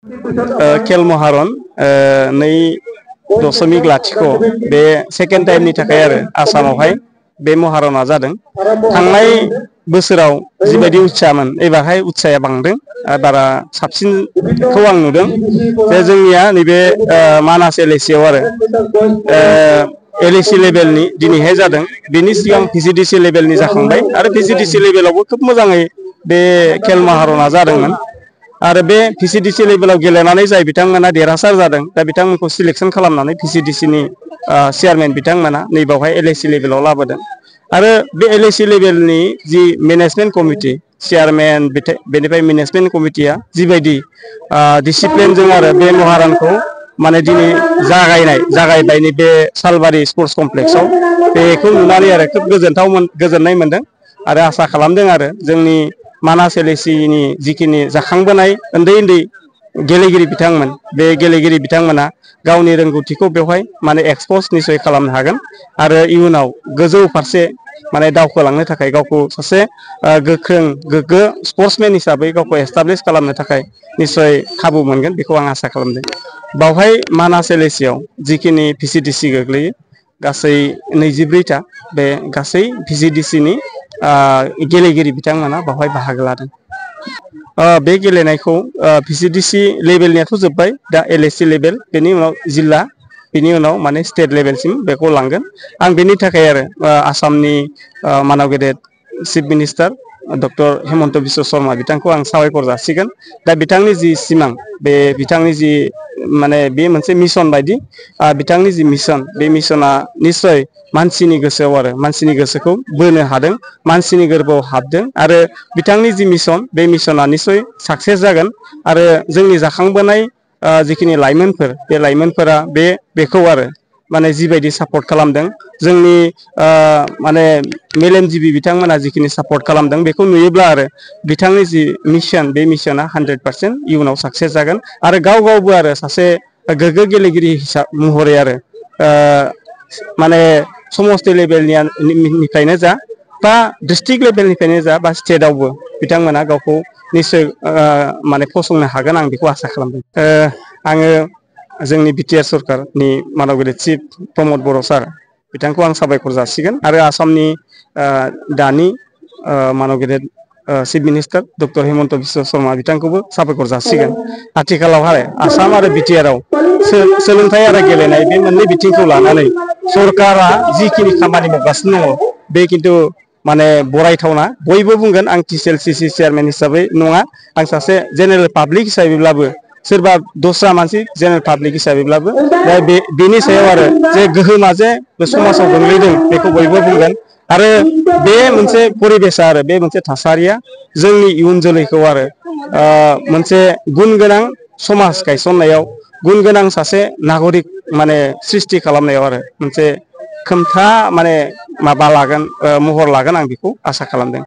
खेल महारन 2.0 बे सेकेन्ड टाइमनि थाखाय आरो आसामावहाय बे महारना जादों। थांनाय बोसोराव जिबायदि उत्साहमोन एबारहाय उत्साहया बांदों बारा साबसिनखौ आं नुदों जे जोंनिया नैबे मानास एलएसियाव आरो एलएसि लेभेलनि दिनैहाय जादों। बेनि सिगां भिजिडिसि लेभेलनि जाखांबाय आरो भिजिडिसि लेभेलावबो खोब मोजाङै बे खेल महारना जादोंमोन आरो बे भिसिडिसि लेभेलाव गेलेनानै जाय बिथांमोना देरहासार जादों दा बिथांमोनखौ सिलेक्शन खालामनानै भिसिडिसिनि चेयारमेन बिथांमोना नैबावहाय एलएसि लेभेलाव लाबोदों आरो बे एलएसि लेभेलनि जि मेनेजमेन्ट कमिटि चेयारमेन बेनिफ्राय मेनेजमेन्ट कमिटिया जिबायदि डिसिप्लिनजों आरो बे महारानखौ माने दिनै जागायबाय बे सालबारि स्पर्ट्स कमप्लेक्सआव बेखौ नुनानै आरो खोब गोजोननाय मोनदों आरो आसा खालामदों आरो जोंनि मानास एलएसिनि जिखिनि जाखांबोनाय उन्दै गेलेगिरि बिथांमोन बे गेलेगिरि बिथांमोना गावनि रोंगौथिखौ बेवहाय माने एक्सप'ज निसय खालामनो हागोन आरो इयुनाव गोजौ फारसे माने दावखोलांनो थाखाय गावखौ सासे गोख्रों गोग्गो स्पर्ट्समेन हिसाबै गावखौ एस्टाब्लिश खालामनो थाखाय निसय खाबु मोनगोन बेखौ आं आसा खालामदों। बावहाय मानास एलएसियाव जिखिनि भिसिडिसि गोग्लैयो गासै 24टा बे गासै भिसिडिसिनि गेलेगिरि बिथांमोना बावहाय बाहागो लादों। बे गेलेनायखौ भिसिडिसि लेभेलनियाथ' जोब्बाय दा एलएसि लेभेल बेनि उनाव जिल्ला बेनि उनाव माने स्टेट लेभेलसिम बेखौ लांगोन। आं बेनि थाखाय आरो आसामनि मानव गेदेर chief minister doctor Himanta Biswa Sharma बिथांखौ आं साबायखर जासिगोन। दा बिथांनि जि सिमां बे बिथांनि जि माने बे मोनसे मिशन बायदि बिथांनि जि मिशन बे मिशना निस्सय मानसिनि गोसोआव आरो मानसिनि गोसोखौ बोनो हादों, मानसिनि गोरबोआव हाबदों आरो बिथांनि जि मिशन बे मिशना निस्सय साक्सेस जागोन आरो जोंनि जाखांबोनाय जिखिनि लाइमोनफोर बे लाइमोनफोरा बेखौ आरो माने जिबायदि सापर्ट खालामदों जोंनि माने मेलेमजिबि बिथांमोना जिखिनि सापर्ट खालामदों बेखौ नुयोब्ला आरो बिथांनि जि मिशन बे मिशना 100% इयुनाव साक्सेस जागोन आरो गावबो आरो सासे गोग्गो गेलेगिरि महरै आरो माने समस्ति लेभेलनिफ्रायनो जा बा डिस्ट्रिक्ट लेभेलनिफ्रायनो जा बा स्टेटआवबो बिथांमोना गावखौ निस्सय माने फसंनो हागोन आं बेखौ आसा खालामदों। आङो जोंनि बिटिआर सरकारनि मानव गेदेर चिफ प्रमद बर' सार बिथांखौ आं साबायखर जासिगोन आरो आसामनि दानि मानव गेदेर chief minister doctor Himanta Biswa Sarma बिथांखौबो साबायखर जासिगोन। आथिखालावहाय आसाम आरो बिटिआरआव सोलोंथाइ आरो गेलेनाय बे मोननै बिथिंखौ लानानै सरकारा जिखिनि खामानि मावगासिनो दङ बे खिन्थु माने बरायथावना। बयबो बुंगोन आं टिसिएलसिसि चेयारमेन हिसाबै नङा, आं सासे जेनेरेल पाब्लिक हिसाबैब्लाबो सोरबा दस्रा मानसि जेनेरेल पाब्लिक हिसाबैब्लाबो दा बेनि सायाव आरो जे गोहोमा जे समाजाव गोग्लैदों बेखौ बयबो बुंगोन आरो बे मोनसे परिबेसा आरो बे मोनसे थासारिया जोंनि इयुन जोलैखौ आरो मोनसे गुन गोनां समाज गायसननायाव गुन गोनां सासे नागरिक माने सृष्टि खालामनायाव आरो मोनसे खोमथा माने माबा लागोन महर लागोन आं बेखौ आसा खालामदों।